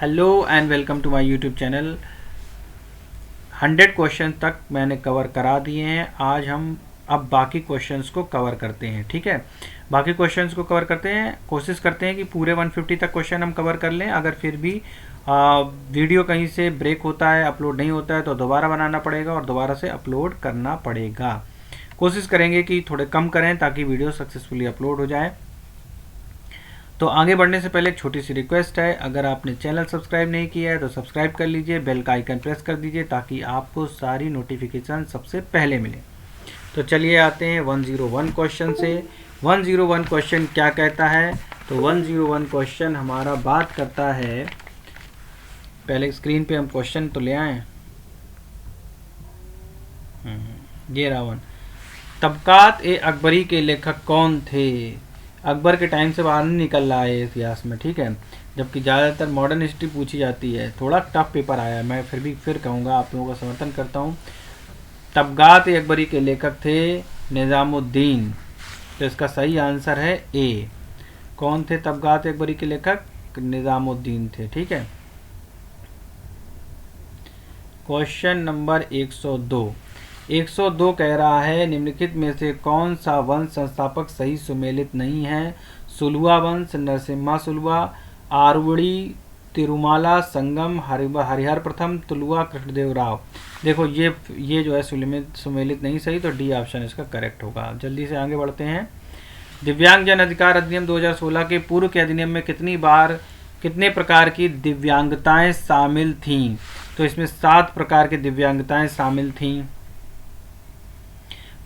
Hello and welcome to my YouTube channel. 100 question तक मैंने cover करा दिए हैं। आज हम अब बाकी क्वेश्चंस को कवर करते हैं। ठीक है, बाकी क्वेश्चंस को कवर करते हैं। कोशिश करते हैं कि पूरे 150 तक क्वेश्चन हम कवर कर लें। अगर फिर भी वीडियो कहीं से ब्रेक होता है, अपलोड नहीं होता है, तो दोबारा बनाना पड़ेगा और दोबारा से अपलोड करना पड़ेगा। कोशिश करेंगे कि थोड़े कम करें ताकि वीडियो सक्सेसफुली अपलोड हो जाए। तो आगे बढ़ने से पहले एक छोटी सी रिक्वेस्ट है, अगर आपने चैनल सब्सक्राइब नहीं किया है तो सब्सक्राइब कर लीजिए, बेल का आइकन प्रेस कर दीजिए ताकि आपको सारी नोटिफिकेशन सबसे पहले मिले। तो चलिए आते हैं 101 क्वेश्चन से। 101 क्वेश्चन क्या कहता है? तो 101 क्वेश्चन हमारा बात करता है, पहले स्क्रीन पे हम क्वेश्चन तो ले आए। ये रावण। तबकात ए अकबरी के लेखक कौन थे? अकबर के टाइम से बाहर नहीं निकल रहा है इतिहास में। ठीक है, जबकि ज़्यादातर मॉडर्न हिस्ट्री पूछी जाती है। थोड़ा टफ पेपर आया है, मैं फिर कहूँगा, आप लोगों का समर्थन करता हूँ। तबकात ए अकबरी के लेखक थे निज़ामुद्दीन। तो इसका सही आंसर है ए। कौन थे तबकात ए अकबरी के लेखक? निज़ामुद्दीन थे। ठीक है, क्वेश्चन नंबर 102 कह रहा है, निम्नलिखित में से कौन सा वंश संस्थापक सही सुमेलित नहीं है? सुलुआ वंश, नरसिम्हा सुलुआ, आरुवड़ी, तिरुमाला संगम, हरिहर प्रथम, तुलुआ, कृष्णदेव राव। देखो ये जो है सुमेलित नहीं सही, तो डी ऑप्शन इसका करेक्ट होगा। जल्दी से आगे बढ़ते हैं। दिव्यांगजन अधिकार अधिनियम 2016 के पूर्व के अधिनियम में कितने प्रकार की दिव्यांगताएं शामिल थीं? तो इसमें 7 प्रकार की दिव्यांगताएं शामिल थीं।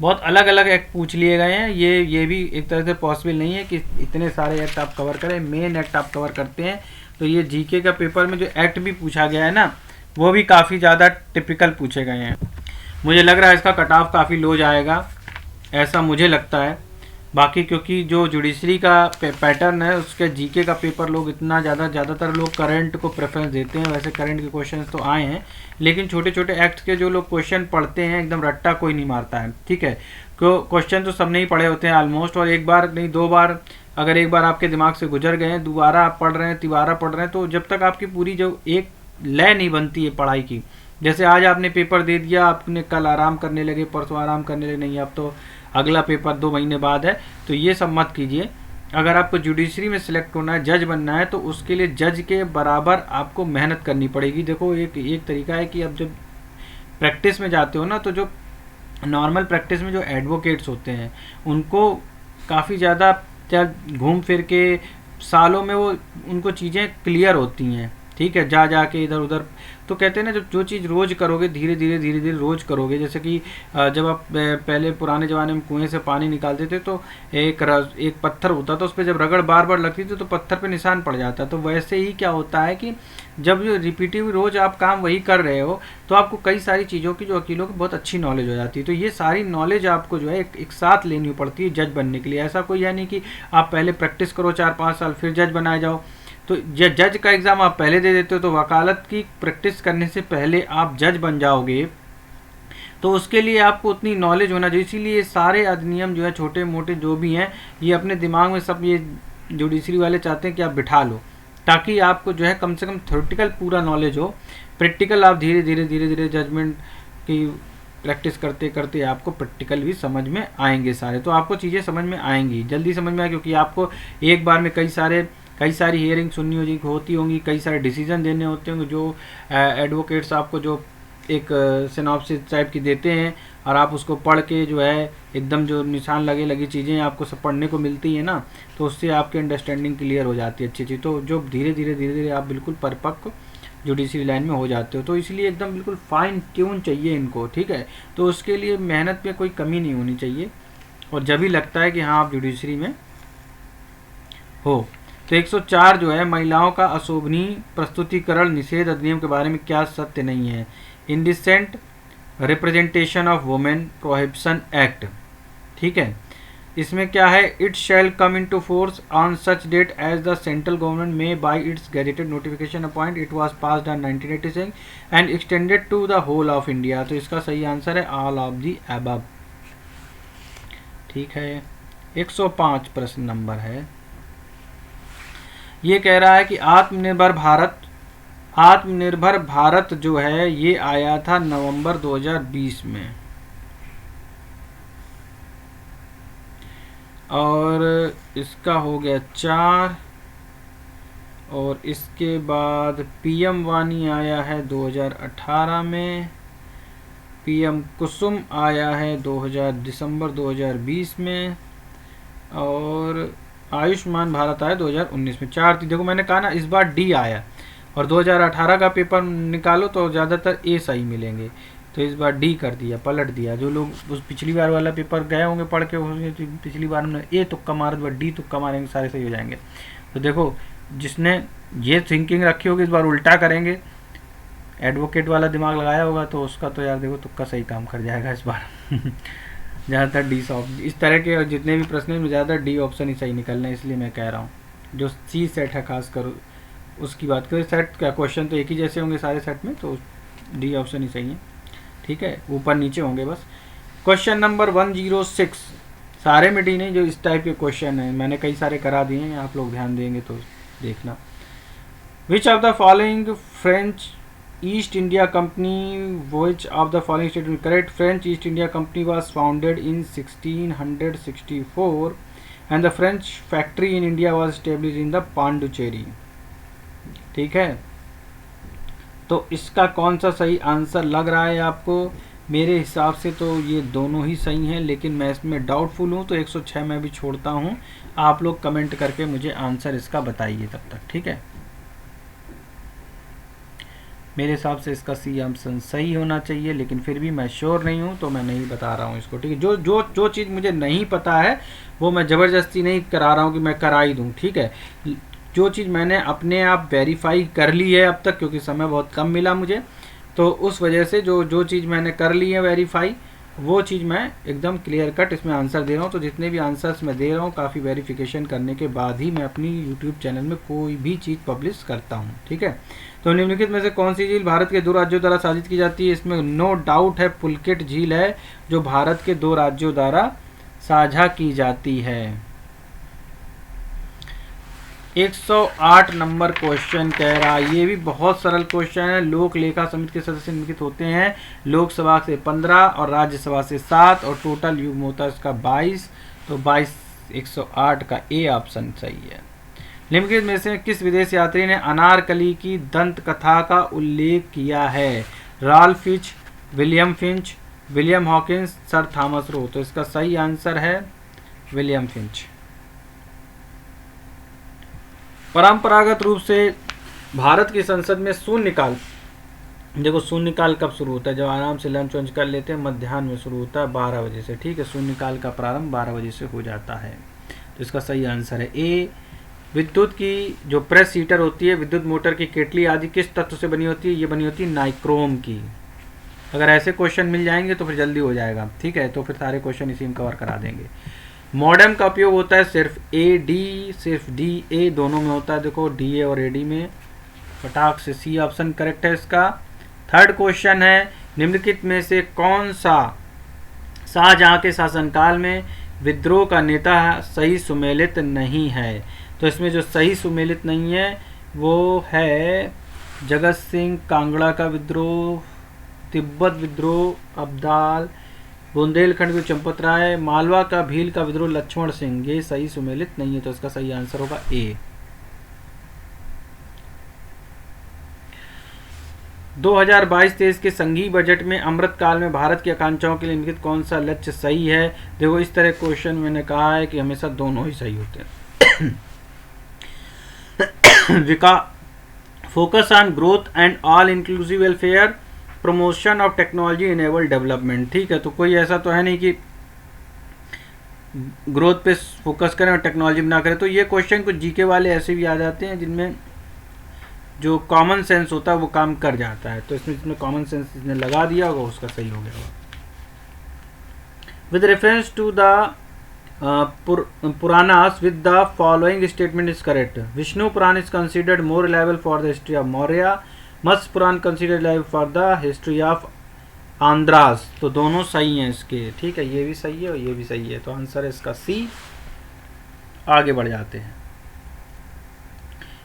बहुत अलग अलग एक्ट पूछ लिए गए हैं। ये भी एक तरह से पॉसिबल नहीं है कि इतने सारे एक्ट आप कवर करें। मेन एक्ट आप कवर करते हैं तो ये जीके का पेपर में जो एक्ट भी पूछा गया है ना, वो भी काफ़ी ज़्यादा टिपिकल पूछे गए हैं। मुझे लग रहा है इसका कट ऑफ काफ़ी लो जाएगा, ऐसा मुझे लगता है। बाकी क्योंकि जो जुडिशरी का पैटर्न है, उसके जीके का पेपर लोग इतना ज़्यादातर लोग करंट को प्रेफरेंस देते हैं। वैसे करंट के क्वेश्चन तो आए हैं, लेकिन छोटे छोटे एक्ट्स के जो लोग क्वेश्चन पढ़ते हैं, एकदम रट्टा कोई नहीं मारता है। ठीक है, क्वेश्चन तो सबने ही पढ़े होते हैं ऑलमोस्ट, और एक बार नहीं 2 बार, अगर एक बार आपके दिमाग से गुजर गए, दोबारा आप पढ़ रहे हैं, तिबारा पढ़ रहे हैं, तो जब तक आपकी पूरी जो एक लय नहीं बनती है पढ़ाई की, जैसे आज आपने पेपर दे दिया, आपने कल आराम करने लगे, परसों आराम करने लगे, नहीं अब तो अगला पेपर 2 महीने बाद है, तो ये सब मत कीजिए। अगर आपको जुडिशरी में सिलेक्ट होना है, जज बनना है, तो उसके लिए जज के बराबर आपको मेहनत करनी पड़ेगी। देखो एक तरीका है कि अब जब प्रैक्टिस में जाते हो ना, तो जो नॉर्मल प्रैक्टिस में जो एडवोकेट्स होते हैं, उनको काफ़ी ज़्यादा घूम फिर के सालों में वो उनको चीज़ें क्लियर होती हैं। ठीक है, जा के इधर उधर, तो कहते हैं ना, जब जो चीज़ रोज़ करोगे, धीरे धीरे रोज़ करोगे, जैसे कि जब आप पहले पुराने ज़माने में कुएं से पानी निकालते थे, तो एक पत्थर होता था, उस पर जब रगड़ बार बार लगती थी तो पत्थर पे निशान पड़ जाता। तो वैसे ही क्या होता है कि जब रिपीटिव रोज़ आप काम वही कर रहे हो, तो आपको कई सारी चीज़ों की, जो वकीलों की बहुत अच्छी नॉलेज हो जाती है। तो ये सारी नॉलेज आपको जो है एक साथ लेनी पड़ती है जज बनने के लिए। ऐसा कोई है नहीं कि आप पहले प्रैक्टिस करो 4-5 साल फिर जज बनाए जाओ। तो जज का एग्ज़ाम आप पहले दे देते हो, तो वकालत की प्रैक्टिस करने से पहले आप जज बन जाओगे, तो उसके लिए आपको उतनी नॉलेज होना चाहिए। इसीलिए सारे अधिनियम जो है, छोटे मोटे जो भी हैं, ये अपने दिमाग में सब ये जुडिशरी वाले चाहते हैं कि आप बिठा लो, ताकि आपको जो है कम से कम थ्योरेटिकल पूरा नॉलेज हो। प्रैक्टिकल आप धीरे धीरे जजमेंट की प्रैक्टिस करते करते आपको प्रैक्टिकल भी समझ में आएंगे सारे। तो आपको चीज़ें समझ में आएंगी, जल्दी समझ में आए, क्योंकि आपको एक बार में कई सारी हियरिंग सुननी होती होंगी, कई सारे डिसीजन देने होते होंगे, जो एडवोकेट्स आपको जो एक सिनॉप्सिस टाइप की देते हैं, और आप उसको पढ़ के जो है एकदम जो निशान लगी चीज़ें आपको सब पढ़ने को मिलती है ना, तो उससे आपकी अंडरस्टैंडिंग क्लियर हो जाती है अच्छी। तो जो धीरे धीरे आप बिल्कुल परिपक्व जुडिशरी लाइन में हो जाते हो। तो इसलिए एकदम बिल्कुल फाइन ट्यून चाहिए इनको। ठीक है, तो उसके लिए मेहनत में कोई कमी नहीं होनी चाहिए, और जब भी लगता है कि हाँ आप जुडिशरी में हो। तो 104 जो है, महिलाओं का अशोभनीय प्रस्तुतिकरण निषेध अधिनियम के बारे में क्या सत्य नहीं है? Indecent representation of women prohibition act. ठीक है, इसमें क्या है? It shall come into force on such date as the central government में by its gazetted notification appoint it was passed on 1986 and extended to the whole of India. तो इसका सही answer है ऑल ऑफ द अबव। ठीक है, 105 प्रश्न number है। ये कह रहा है कि आत्मनिर्भर भारत आत्मनिर्भर भारत जो है ये आया था नवंबर 2020 में, और इसका हो गया 4, और इसके बाद पीएम वानी आया है 2018 में, पीएम कुसुम आया है दिसंबर 2020 में, और आयुष्मान भारत आया 2019 में। 4 थी। देखो मैंने कहा ना, इस बार डी आया, और 2018 का पेपर निकालो तो ज़्यादातर ए सही मिलेंगे, तो इस बार डी कर दिया, पलट दिया। जो लोग उस पिछली बार वाला पेपर गए होंगे पढ़ के होंगे, तो पिछली बार हमने ए तुक्का मारा, तो डी तुक्का मारेंगे, सारे सही हो जाएंगे। तो देखो जिसने ये थिंकिंग रखी होगी इस बार उल्टा करेंगे, एडवोकेट वाला दिमाग लगाया होगा, तो उसका तो यार देखो तुक्का सही काम कर जाएगा इस बार। ज़्यादातर डी इस तरह के जितने भी प्रश्न हैं ज़्यादातर डी ऑप्शन ही सही निकलना है, इसलिए मैं कह रहा हूँ। जो सी सेट है खास कर उसकी बात करें, सेट का क्वेश्चन तो एक ही जैसे होंगे सारे सेट में, तो डी ऑप्शन ही सही है। ठीक है, ऊपर नीचे होंगे बस। क्वेश्चन नंबर 106, सारे में डी नहीं, जो इस टाइप के क्वेश्चन हैं मैंने कई सारे करा दिए हैं, आप लोग ध्यान देंगे तो देखना। Which of the following French East India Company, which of the following statement correct? French East India Company was founded in 1664 and the French factory in India was establish in the Pondicherry. ठीक है, तो इसका कौन सा सही answer लग रहा है आपको? मेरे हिसाब से तो ये दोनों ही सही हैं, लेकिन मैं इसमें डाउटफुल हूँ, तो 106 में भी छोड़ता हूँ। आप लोग कमेंट करके मुझे आंसर इसका बताइए तब तक। ठीक है, मेरे हिसाब से इसका सी ऑप्शन सही होना चाहिए, लेकिन फिर भी मैं श्योर नहीं हूँ, तो मैं नहीं बता रहा हूँ इसको। ठीक है, जो चीज़ मुझे नहीं पता है वो मैं ज़बरदस्ती नहीं करा रहा हूँ कि मैं करा ही दूँ। ठीक है, जो चीज़ मैंने अपने आप वेरीफाई कर ली है अब तक, क्योंकि समय बहुत कम मिला मुझे, तो उस वजह से जो चीज़ मैंने कर ली है वेरीफाई, वो चीज़ मैं एकदम क्लियर कट इसमें आंसर दे रहा हूँ। तो जितने भी आंसर्स मैं दे रहा हूँ काफ़ी वेरिफिकेशन करने के बाद ही मैं अपनी यूट्यूब चैनल में कोई भी चीज़ पब्लिश करता हूँ। ठीक है, तो निम्नलिखित में से कौन सी झील भारत के 2 राज्यों द्वारा शासित की जाती है? इसमें नो डाउट है पुलकेट झील है, जो भारत के 2 राज्यों द्वारा साझा की जाती है। 108 नंबर क्वेश्चन कह रहा है, ये भी बहुत सरल क्वेश्चन है। लोक लेखा समिति के सदस्य निम्नलिखित होते हैं, लोकसभा से 15 और राज्यसभा से 7, और टोटल युग्म होता है इसका 22, तो 22 108 का ए ऑप्शन सही है। निम्नलिखित में से किस विदेश यात्री ने अनारकली की दंत कथा का उल्लेख किया है? Ralph Fitch, William Finch, William Hawkins, sir Thomas Roe. तो इसका सही आंसर है विलियम फिंच। परंपरागत रूप से भारत की संसद में शून्यकाल, देखो शून्यकाल कब शुरू होता है? जब आराम से लंच वंच कर लेते हैं, मध्याह्न में शुरू होता है 12 बजे से। ठीक है, शून्यकाल का प्रारंभ 12 बजे से हो जाता है, तो इसका सही आंसर है ए। विद्युत की जो प्रेस हीटर होती है, विद्युत मोटर की केटली आदि किस तत्व से बनी होती है? ये बनी होती है नाइक्रोम की। अगर ऐसे क्वेश्चन मिल जाएंगे तो फिर जल्दी हो जाएगा। ठीक है, तो फिर सारे क्वेश्चन इसी में कवर करा देंगे। मॉडेम का उपयोग होता है सिर्फ ए डी, सिर्फ डी ए दोनों में होता है। देखो डी ए और ए डी में, फटाक से सी ऑप्शन करेक्ट है इसका। थर्ड क्वेश्चन है, निम्नलिखित में से कौन सा शाहजहां के शासनकाल में विद्रोह का नेता सही सुमेलित नहीं है? तो इसमें जो सही सुमेलित नहीं है वो है जगत सिंह कांगड़ा का विद्रोह, तिब्बत विद्रोह अब्दाल, बुंदेलखंड में चंपत राय, मालवा का भील का विद्रोह लक्ष्मण सिंह। ये सही सुमेलित नहीं है, तो इसका सही आंसर होगा ए। 2022-23 के संघीय बजट में अमृतकाल में भारत की आकांक्षाओं के लिए निम्नलिखित कौन सा लक्ष्य सही है? देखो इस तरह क्वेश्चन मैंने कहा है कि हमेशा दोनों ही सही होते हैं। Focus on growth and all inclusive welfare, promotion of technology enable development. ठीक है, तो कोई ऐसा तो है नहीं कि ग्रोथ पे फोकस करें और टेक्नोलॉजी ना करें। तो ये क्वेश्चन कुछ जीके वाले ऐसे भी आ जाते हैं जिनमें जो कॉमन सेंस होता है वो काम कर जाता है, तो इसमें कॉमन सेंस जिसने लगा दिया होगा उसका सही हो गया। With reference to the Puranas with the following statement is correct. Vishnu Puran is considered more reliable for the history of Maurya. Matsya Puran considered reliable for the history of Andhras. तो दोनों सही हैं इसके। ठीक है, ये भी सही है और ये भी सही है, तो आंसर है इसका सी। आगे बढ़ जाते हैं।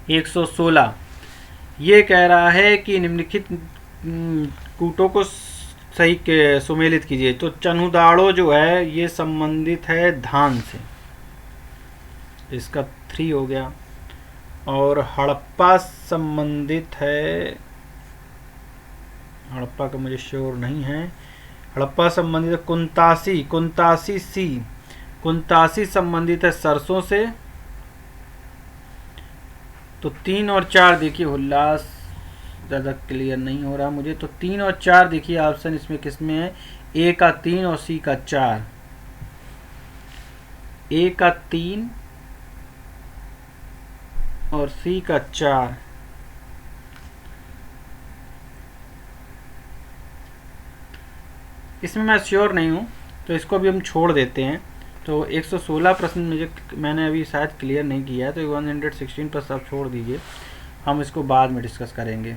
116, ये कह रहा है कि निम्नलिखित कूटों को सही के सुमेलित कीजिए। तो चनुदाड़ो जो है ये संबंधित है धान से, इसका 3 हो गया। और हड़प्पा संबंधित है, हड़प्पा का मुझे श्योर नहीं है, हड़प्पा संबंधित है कुंतासी, कुंतासी सी, कुंतासी संबंधित है सरसों से। तो 3 और 4 देखिए, उल्लास ज़्यादा क्लियर नहीं हो रहा मुझे। तो 3 और 4 देखिए ऑप्शन इसमें किसमें है, ए का 3 और सी का 4। ए का 3 और सी का 4। इसमें मैं श्योर नहीं हूँ, तो इसको भी हम छोड़ देते हैं। तो 116 प्रश्न मैंने अभी शायद क्लियर नहीं किया है, तो 116 पर सब छोड़ दीजिए, हम इसको बाद में डिस्कस करेंगे।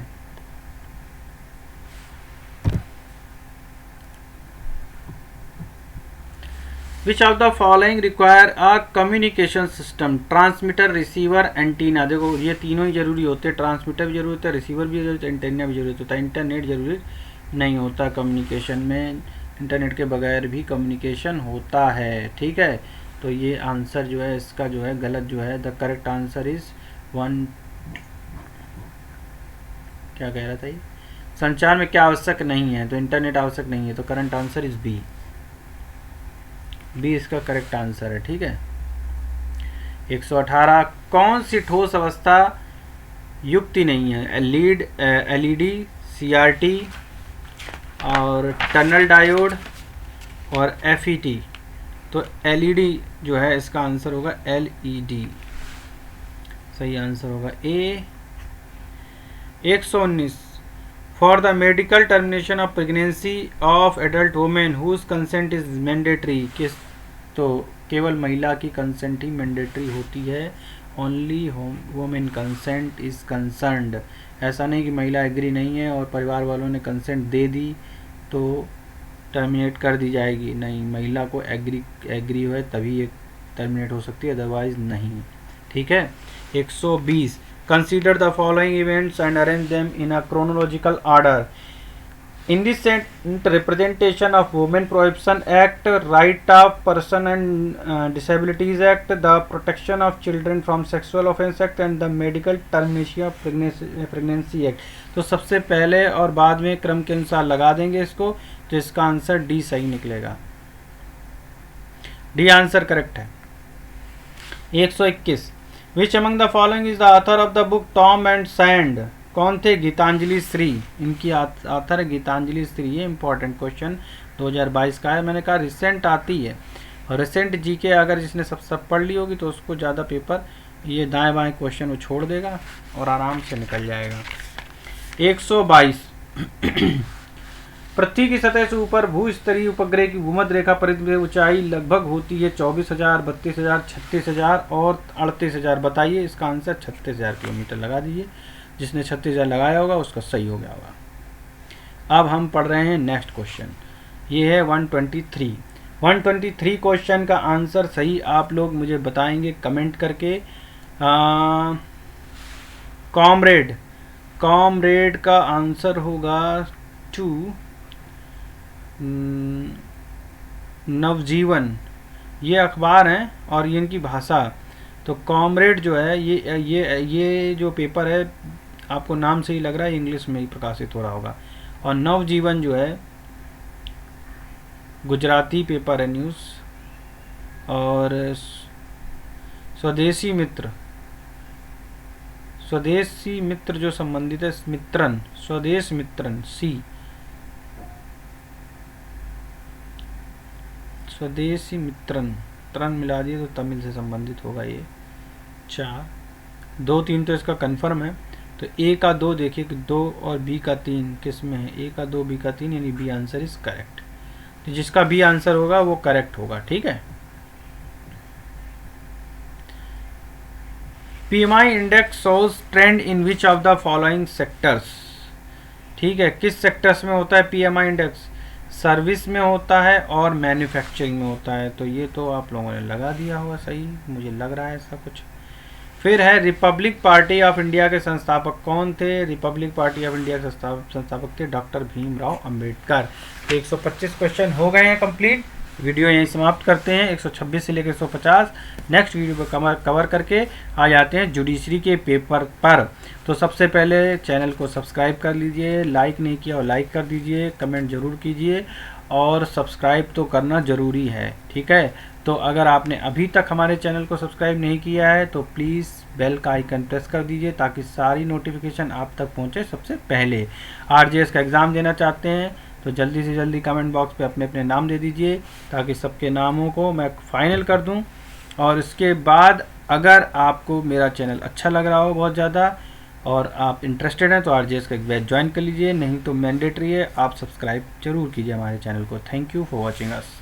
विच of the following require a communication system, transmitter, receiver, antenna. देखो ये तीनों ही जरूरी होते हैं, ट्रांसमीटर भी जरूरी होता है, रिसीवर भी जरूरी होता है, एंटीना भी जरूरी होता है। इंटरनेट जरूरी नहीं होता कम्युनिकेशन में, इंटरनेट के बगैर भी कम्युनिकेशन होता है, ठीक है। तो ये आंसर जो है इसका जो है गलत जो है, द करेक्ट आंसर इज 1। क्या कह रहा था ये, संचार में क्या आवश्यक नहीं है, तो इंटरनेट आवश्यक नहीं है, तो current answer is B, B इसका करेक्ट आंसर है, ठीक है। 118 कौन सी ठोस अवस्था युक्ति नहीं है, लीड, एलईडी, सीआरटी और टनल डायोड और एफईटी। तो एलईडी जो है इसका आंसर होगा एलईडी, सही आंसर होगा A. 119 for the medical termination of pregnancy of adult women whose consent is mandatory, किस, तो केवल महिला की कंसेंट ही मैंडेटरी होती है, only women consent is concerned. ऐसा नहीं कि महिला एग्री नहीं है और परिवार वालों ने कंसेंट दे दी तो टर्मिनेट कर दी जाएगी, नहीं, महिला को एग्री है तभी ये टर्मिनेट हो सकती है, अदरवाइज नहीं, ठीक है। 120 consider the following events and arrange them in a chronological order. Indecent representation of Women Prohibition Act, Right of Person and Disabilities Act, the Protection of Children from Sexual Offence Act and the Medical Termination of Pregnancy Act। तो सबसे पहले और बाद में क्रम के अनुसार लगा देंगे इसको, तो इसका आंसर डी सही निकलेगा, डी आंसर करेक्ट है। 121 which among the following is the author of the book Tom and sand, कौन थे, गीतांजलि श्री, इनकी ऑथर है गीतांजलि श्री। ये इंपॉर्टेंट क्वेश्चन 2022 का है, मैंने कहा रिसेंट आती है, और रिसेंट जीके अगर जिसने सब पढ़ ली होगी तो उसको ज़्यादा पेपर ये दाएं बाएं क्वेश्चन वो छोड़ देगा और आराम से निकल जाएगा। 122 पृथ्वी की सतह से ऊपर भूस्तरीय उपग्रह की भूमध्य रेखा परिधि में ऊंचाई लगभग होती है 24,000, 32,000, 36,000 और 38,000। बताइए इसका आंसर 36,000 किलोमीटर लगा दीजिए, जिसने 36,000 लगाया होगा उसका सही हो गया होगा। अब हम पढ़ रहे हैं नेक्स्ट क्वेश्चन, ये है 123। 123 क्वेश्चन का आंसर सही आप लोग मुझे बताएंगे कमेंट करके। कॉमरेड, कॉमरेड का आंसर होगा 2। नवजीवन ये अखबार हैं और ये इनकी भाषा। तो कॉमरेड जो है ये जो पेपर है आपको नाम से ही लग रहा है इंग्लिश में ही प्रकाशित हो रहा होगा, और नवजीवन जो है गुजराती पेपर है न्यूज़, और स्वदेशी मित्र, स्वदेशी मित्र जो संबंधित है मित्रन, स्वदेश मित्रन सी, स्वदेशी मित्रन, त्रन मिला दिए तो तमिल से संबंधित होगा ये। 4, 2, 3 तो इसका कंफर्म है, तो ए का 2 देखिए कि 2 और बी का 3 किस में है, ए का 2 बी का 3, यानी बी आंसर इज करेक्ट। तो जिसका बी आंसर होगा वो करेक्ट होगा, ठीक है। PMI index shows trend in which of the following sectors, ठीक है, किस सेक्टर्स में होता है पीएमआई इंडेक्स, सर्विस में होता है और मैन्युफैक्चरिंग में होता है। तो ये तो आप लोगों ने लगा दिया होगा सही, मुझे लग रहा है ऐसा कुछ। फिर है रिपब्लिक पार्टी ऑफ इंडिया के संस्थापक कौन थे? रिपब्लिक पार्टी ऑफ इंडिया के संस्थापक थे डॉक्टर भीमराव अंबेडकर। तो 125 क्वेश्चन हो गए हैं कंप्लीट। वीडियो यहीं समाप्त करते हैं। 126 से लेकर 150 नेक्स्ट वीडियो पर कवर करके आ जाते हैं जुडिशरी के पेपर पर। तो सबसे पहले चैनल को सब्सक्राइब कर लीजिए, लाइक नहीं किया और लाइक कर दीजिए, कमेंट ज़रूर कीजिए और सब्सक्राइब तो करना ज़रूरी है, ठीक है। तो अगर आपने अभी तक हमारे चैनल को सब्सक्राइब नहीं किया है तो प्लीज़ बेल का आइकन प्रेस कर दीजिए ताकि सारी नोटिफिकेशन आप तक पहुंचे सबसे पहले। आरजेएस का एग्ज़ाम देना चाहते हैं तो जल्दी से जल्दी कमेंट बॉक्स पे अपने अपने नाम दे दीजिए ताकि सबके नामों को मैं फाइनल कर दूं। और इसके बाद अगर आपको मेरा चैनल अच्छा लग रहा हो बहुत ज़्यादा और आप इंटरेस्टेड हैं तो आरजेएस का एक बैच ज्वाइन कर लीजिए, नहीं तो मैंडेटरी है, आप सब्सक्राइब जरूर कीजिए हमारे चैनल को। Thank you for watching us.